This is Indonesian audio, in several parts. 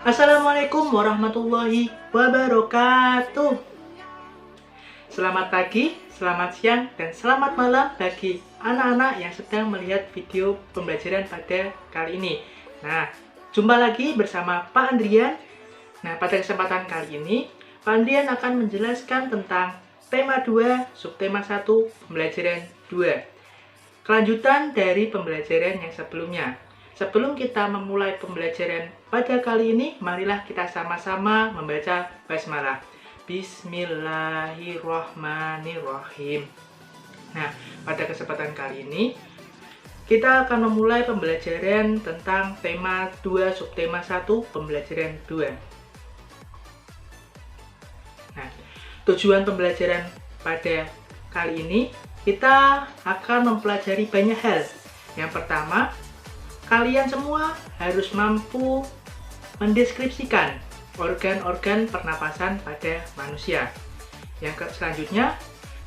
Assalamualaikum warahmatullahi wabarakatuh. Selamat pagi, selamat siang, dan selamat malam bagi anak-anak yang sedang melihat video pembelajaran pada kali ini. Nah, jumpa lagi bersama Pak Andrian. Nah, pada kesempatan kali ini, Pak Andrian akan menjelaskan tentang tema 2, subtema 1, pembelajaran 2. Kelanjutan dari pembelajaran yang sebelumnya. Sebelum kita memulai pembelajaran pada kali ini, marilah kita sama-sama membaca basmalah. Bismillahirrahmanirrahim. Nah, pada kesempatan kali ini, kita akan memulai pembelajaran tentang tema 2, subtema 1, pembelajaran 2. Nah, tujuan pembelajaran pada kali ini, kita akan mempelajari banyak hal. Yang pertama, kalian semua harus mampu mendeskripsikan organ-organ pernapasan pada manusia. Yang selanjutnya,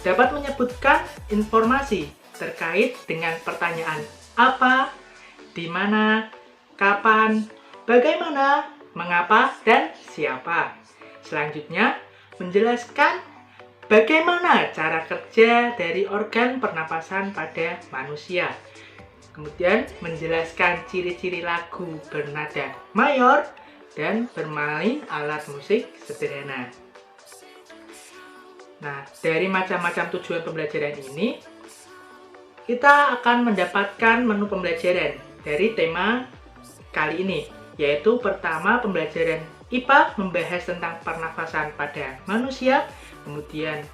dapat menyebutkan informasi terkait dengan pertanyaan apa, di mana, kapan, bagaimana, mengapa, dan siapa. Selanjutnya, menjelaskan bagaimana cara kerja dari organ pernapasan pada manusia. Kemudian menjelaskan ciri-ciri lagu bernada mayor dan bermain alat musik sederhana. Nah, dari macam-macam tujuan pembelajaran ini, kita akan mendapatkan menu pembelajaran dari tema kali ini, yaitu pertama pembelajaran IPA membahas tentang pernafasan pada manusia, kemudian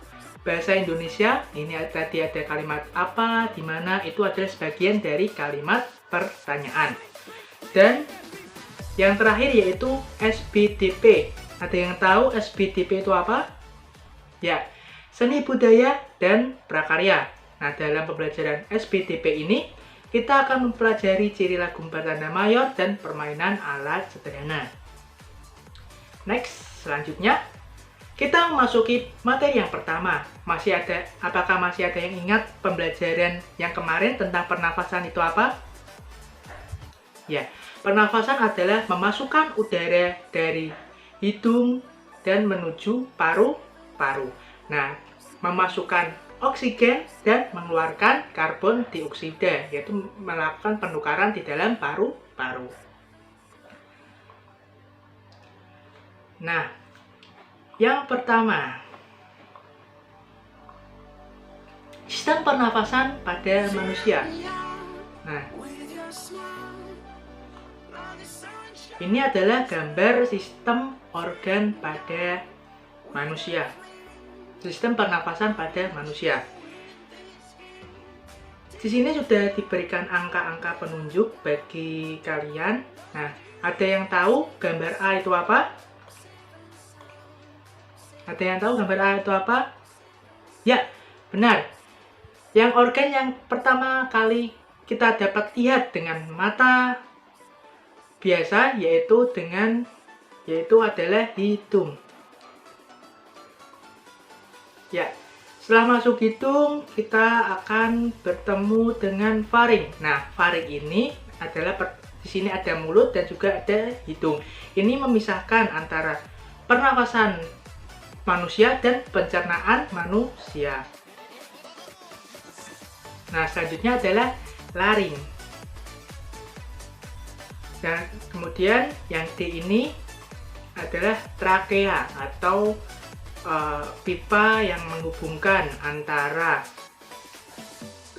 bahasa Indonesia, ini tadi ada kalimat apa, di mana, itu adalah sebagian dari kalimat pertanyaan. Dan yang terakhir yaitu SBDP. Ada yang tahu SBDP itu apa? Ya, seni budaya dan prakarya. Nah, dalam pembelajaran SBDP ini, kita akan mempelajari ciri lagu bertanda mayor dan permainan alat sederhana. Next, selanjutnya, kita memasuki materi yang pertama. Apakah masih ada yang ingat pembelajaran yang kemarin tentang pernafasan itu apa? Ya, pernafasan adalah memasukkan udara dari hidung dan menuju paru-paru. Nah, memasukkan oksigen dan mengeluarkan karbon dioksida, yaitu melakukan penukaran di dalam paru-paru. Nah, yang pertama, sistem pernafasan pada manusia. Nah, ini adalah gambar sistem organ pada manusia. Sistem pernafasan pada manusia. Di sini sudah diberikan angka-angka penunjuk bagi kalian. Nah, ada yang tahu gambar A itu apa? Ada yang tahu gambar A itu apa? Ya, benar. Yang organ yang pertama kali kita dapat lihat dengan mata biasa yaitu adalah hidung. Ya, setelah masuk hidung, kita akan bertemu dengan faring. Nah, faring ini adalah di sini ada mulut dan juga ada hidung. Ini memisahkan antara pernafasan manusia dan pencernaan manusia. Nah, selanjutnya adalah laring. Dan kemudian yang D ini adalah trakea atau pipa yang menghubungkan antara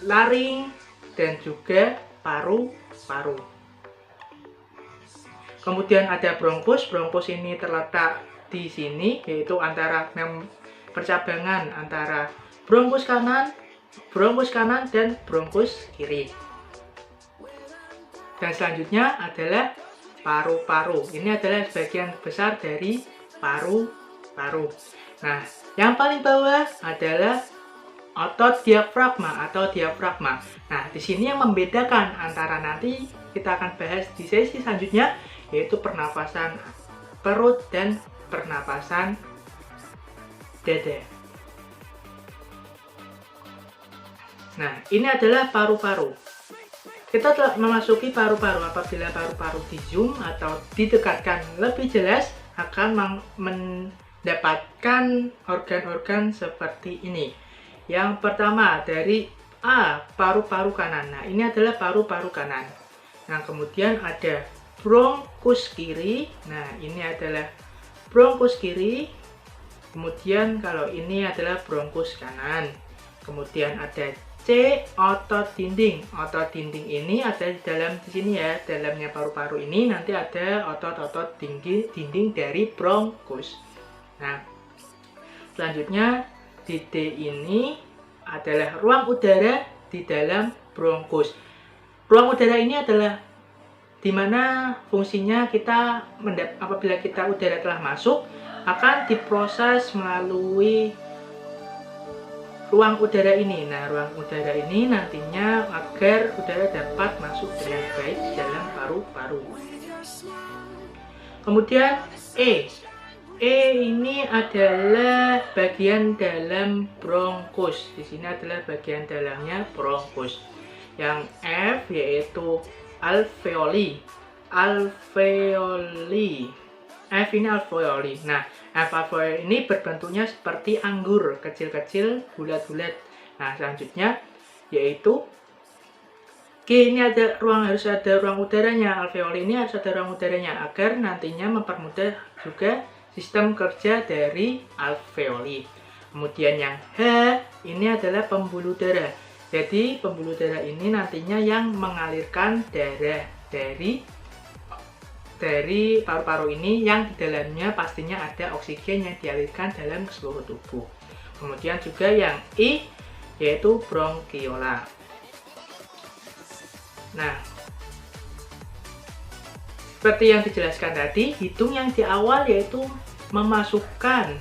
laring dan juga paru-paru. Kemudian ada bronkus. Bronkus ini terletak di sini, yaitu antara percabangan antara bronkus kanan dan bronkus kiri. Dan selanjutnya adalah paru-paru. Ini adalah sebagian besar dari paru-paru. Nah, yang paling bawah adalah otot diafragma atau diafragma. Nah, di sini yang membedakan antara, nanti kita akan bahas di sesi selanjutnya, yaitu pernafasan perut dan pernapasan dada. Nah, ini adalah paru-paru. kita telah memasuki paru-paru. Apabila paru-paru di zoom atau didekatkan lebih jelas, akan mendapatkan organ-organ seperti ini. Yang pertama dari A, paru-paru kanan. Nah, ini adalah paru-paru kanan. Nah, kemudian ada bronkus kiri. Nah, ini adalah bronkus kiri. Kemudian kalau ini adalah bronkus kanan. Kemudian ada C, otot dinding. Otot dinding ini ada di dalam di sini ya, dalamnya paru-paru ini nanti ada otot-otot dinding dari bronkus. Nah, selanjutnya di D ini adalah ruang udara di dalam bronkus. Ruang udara ini adalah dimana fungsinya kita apabila kita udara telah masuk akan diproses melalui ruang udara ini. Nah, ruang udara ini nantinya agar udara dapat masuk dengan baik dalam paru-paru. Kemudian E ini adalah bagian dalam bronkus. Di sini adalah bagian dalamnya bronkus. Yang F yaitu alveoli. F ini alveoli. Nah, alveoli ini berbentuknya seperti anggur, kecil-kecil, bulat-bulat. Nah, selanjutnya yaitu G ini harus ada ruang udaranya. Alveoli ini harus ada ruang udaranya agar nantinya mempermudah juga sistem kerja dari alveoli. Kemudian yang H ini adalah pembuluh darah. Jadi pembuluh darah ini nantinya yang mengalirkan darah dari paru-paru ini, yang di dalamnya pastinya ada oksigen yang dialirkan dalam seluruh tubuh. Kemudian juga yang I yaitu bronchiola. Nah, seperti yang dijelaskan tadi, hidung yang di awal yaitu memasukkan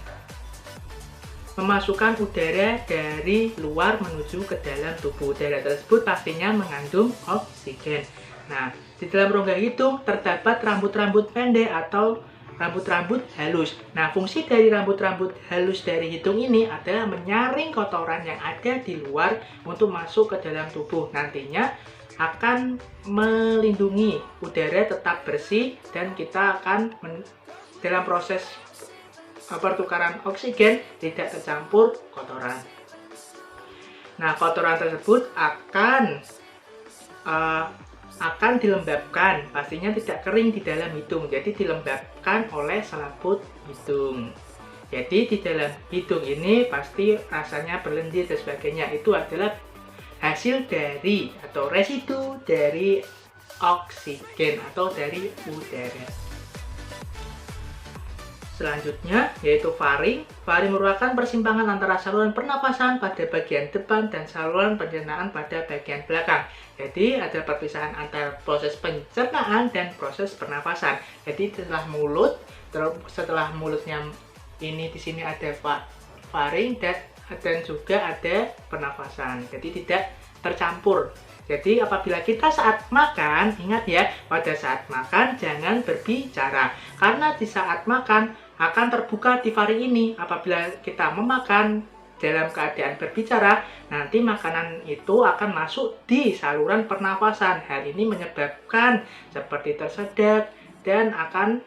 udara dari luar menuju ke dalam tubuh. Udara tersebut pastinya mengandung oksigen. Nah, di dalam rongga hidung terdapat rambut-rambut pendek atau rambut-rambut halus. Nah, fungsi dari rambut-rambut halus dari hidung ini adalah menyaring kotoran yang ada di luar untuk masuk ke dalam tubuh. Nantinya akan melindungi udara tetap bersih dan kita akan dalam proses pertukaran oksigen tidak tercampur kotoran. Nah, kotoran tersebut akan dilembabkan, pastinya tidak kering di dalam hidung, jadi dilembabkan oleh selaput hidung. Jadi di dalam hidung ini pasti rasanya berlendir dan sebagainya. Itu adalah hasil dari atau residu dari oksigen atau dari udara. Selanjutnya yaitu faring. Faring merupakan persimpangan antara saluran pernapasan pada bagian depan dan saluran pencernaan pada bagian belakang. Jadi ada perpisahan antara proses pencernaan dan proses pernapasan. Jadi setelah mulutnya ini di sini ada faring dan juga ada pernapasan. Jadi tidak tercampur. Jadi apabila kita saat makan, ingat ya, pada saat makan jangan berbicara. Karena di saat makan akan terbuka di faring ini. Apabila kita memakan dalam keadaan berbicara, nanti makanan itu akan masuk di saluran pernafasan. Hal ini menyebabkan seperti tersedak dan akan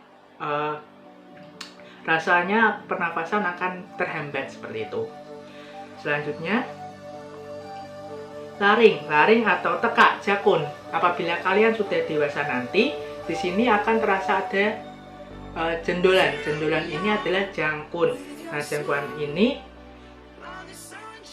rasanya pernafasan akan terhambat seperti itu. Selanjutnya laring atau tekak jakun. Apabila kalian sudah dewasa nanti, di sini akan terasa ada jendolan. Jendolan ini adalah jangkun. Nah, jangkun ini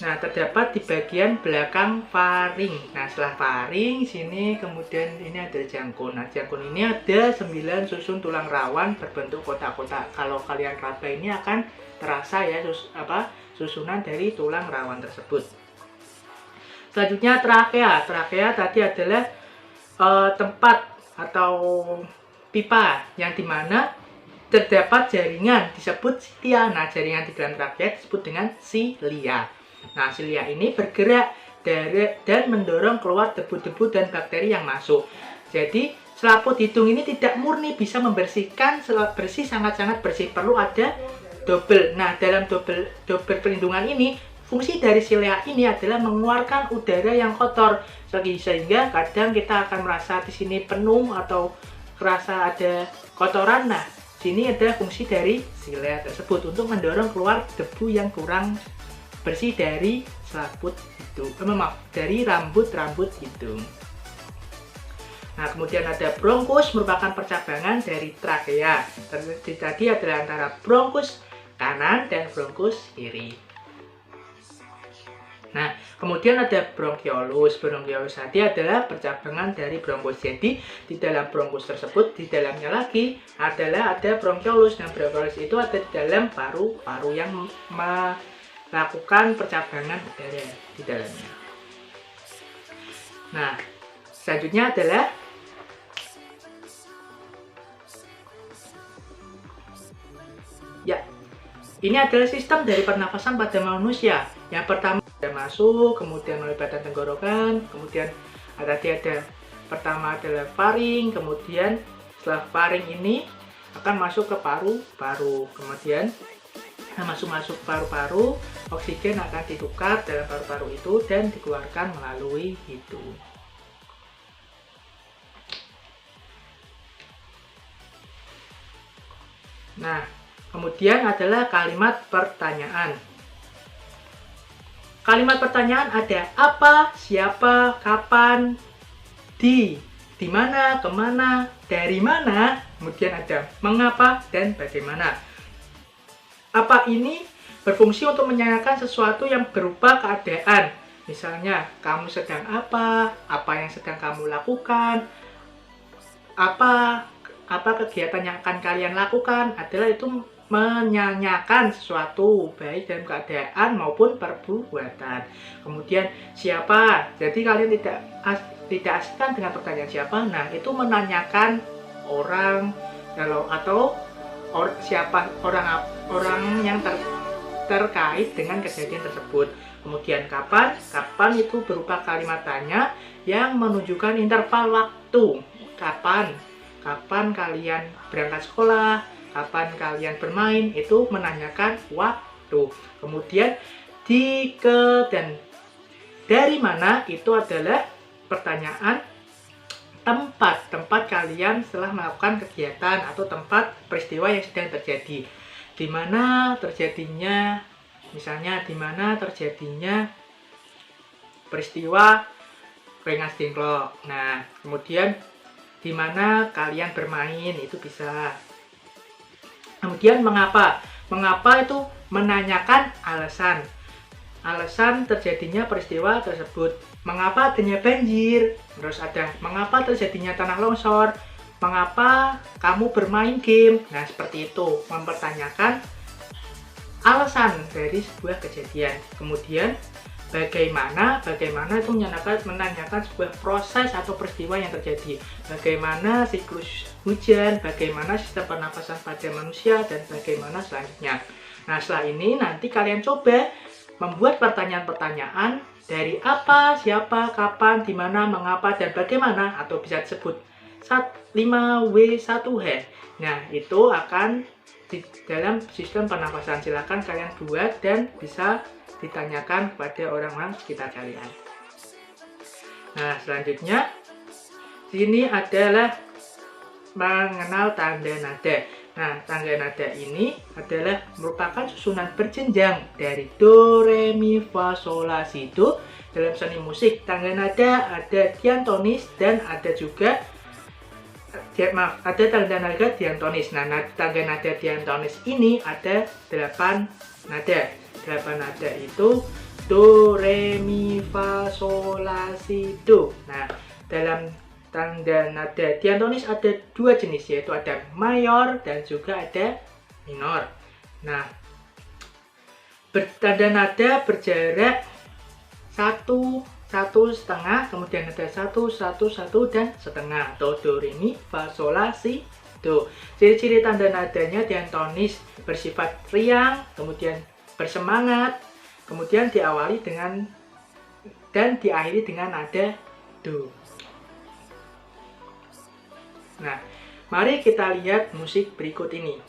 terdapat di bagian belakang faring. Nah, setelah faring sini kemudian ini ada jangkun. Nah, jangkun ini ada 9 susun tulang rawan berbentuk kotak-kotak. Kalau kalian raba ini akan terasa ya susunan dari tulang rawan tersebut. Selanjutnya trakea. Trakea tadi adalah tempat atau pipa yang dimana terdapat jaringan disebut silia. Nah, jaringan di dalam trakea disebut dengan silia. Nah, silia ini bergerak dan mendorong keluar debu-debu dan bakteri yang masuk. Jadi selaput hidung ini tidak murni bisa membersihkan, bersih sangat-sangat bersih, perlu ada double. Nah, dalam double perlindungan ini fungsi dari silea ini adalah mengeluarkan udara yang kotor, sehingga kadang kita akan merasa di sini penuh atau kerasa ada kotoran. Nah, sini ada fungsi dari silea tersebut untuk mendorong keluar debu yang kurang bersih dari selaput hidung, dari rambut-rambut hidung. Nah, kemudian ada bronkus, merupakan percabangan dari trakea. Tadi adalah antara bronkus kanan dan bronkus kiri. Nah, kemudian ada bronkiolus. Bronkiolus tadi adalah percabangan dari bronkus. Jadi, di dalam bronkus tersebut, di dalamnya lagi adalah ada bronkiolus. Nah, bronkiolus itu ada di dalam paru-paru yang melakukan percabangan udara di dalamnya. Nah, selanjutnya adalah ini adalah sistem dari pernafasan pada manusia. Yang pertama masuk, kemudian melalui badan tenggorokan, kemudian tadi ada pertama adalah faring, kemudian setelah faring ini akan masuk ke paru-paru, kemudian masuk paru-paru, oksigen akan ditukar dalam paru-paru itu dan dikeluarkan melalui hidung. Nah, kemudian adalah kalimat pertanyaan. Kalimat pertanyaan ada apa, siapa, kapan, di mana, kemana, dari mana, kemudian ada mengapa, dan bagaimana. Apa ini berfungsi untuk menanyakan sesuatu yang berupa keadaan. Misalnya, kamu sedang apa yang sedang kamu lakukan, apa kegiatan yang akan kalian lakukan, adalah itu menanyakan sesuatu baik dalam keadaan maupun perbuatan. Kemudian siapa, jadi kalian tidak asingkan dengan pertanyaan siapa. Nah, itu menanyakan orang siapa orang yang terkait dengan kejadian tersebut. Kemudian kapan itu berupa kalimat tanya yang menunjukkan interval waktu. Kapan kalian berangkat sekolah, kapan kalian bermain, itu menanyakan waktu. Kemudian dan dari mana itu adalah pertanyaan tempat kalian setelah melakukan kegiatan atau tempat peristiwa yang sedang terjadi. Di mana terjadinya, misalnya di mana terjadinya peristiwa Rengas Dengklok. Nah, kemudian di mana kalian bermain, itu bisa. Kemudian mengapa itu menanyakan alasan terjadinya peristiwa tersebut. Mengapa adanya banjir, terus ada mengapa terjadinya tanah longsor, mengapa kamu bermain game. Nah, seperti itu, mempertanyakan alasan dari sebuah kejadian. Kemudian bagaimana itu menanyakan sebuah proses atau peristiwa yang terjadi. Bagaimana siklus hujan, bagaimana sistem pernapasan pada manusia, dan bagaimana selanjutnya. Nah, setelah ini nanti kalian coba membuat pertanyaan-pertanyaan dari apa, siapa, kapan, di mana, mengapa, dan bagaimana, atau bisa disebut 5W1H. Nah, itu akan di dalam sistem pernapasan. Silakan kalian buat dan bisa ditanyakan kepada orang-orang sekitar kalian. Nah, selanjutnya sini adalah mengenal tanda nada. Nah, tanda nada ini adalah merupakan susunan berjenjang dari do, re, mi, fa, sol, la, si, do. Dalam seni musik, tanda nada ada diatonis dan ada juga ada tanda nada diatonis. Nah, tanda nada diatonis ini ada 8 nada. 8 nada itu do, re, mi, fa, sol, la, si, do. Nah, dalam tanda nada diatonis ada 2 jenis, yaitu ada mayor dan juga ada minor. Nah, tanda nada berjarak 1,5, kemudian ada 1,1,1 dan setengah, atau do, re, mi, fa, sol, la, si, do. Ciri-ciri tanda nadanya diatonis bersifat riang, kemudian bersemangat, kemudian diawali dengan dan diakhiri dengan nada do. Nah, mari kita lihat musik berikut ini.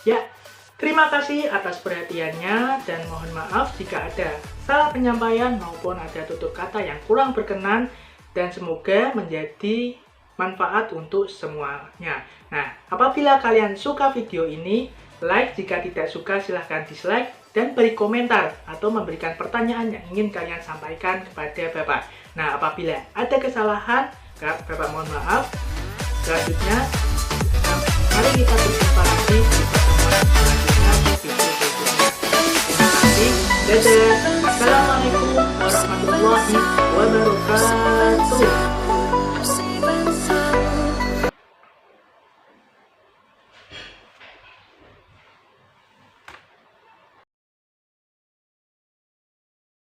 Ya, terima kasih atas perhatiannya dan mohon maaf jika ada salah penyampaian maupun ada tutur kata yang kurang berkenan dan semoga menjadi manfaat untuk semuanya. Nah, apabila kalian suka video ini, like, jika tidak suka silahkan dislike dan beri komentar atau memberikan pertanyaan yang ingin kalian sampaikan kepada Bapak. Nah, apabila ada kesalahan, Bapak mohon maaf. Selanjutnya, mari kita berjumpa lagi di pertemuan selanjutnya di video berikutnya. Terima kasih. Dadah. Assalamualaikum warahmatullahi wabarakatuh.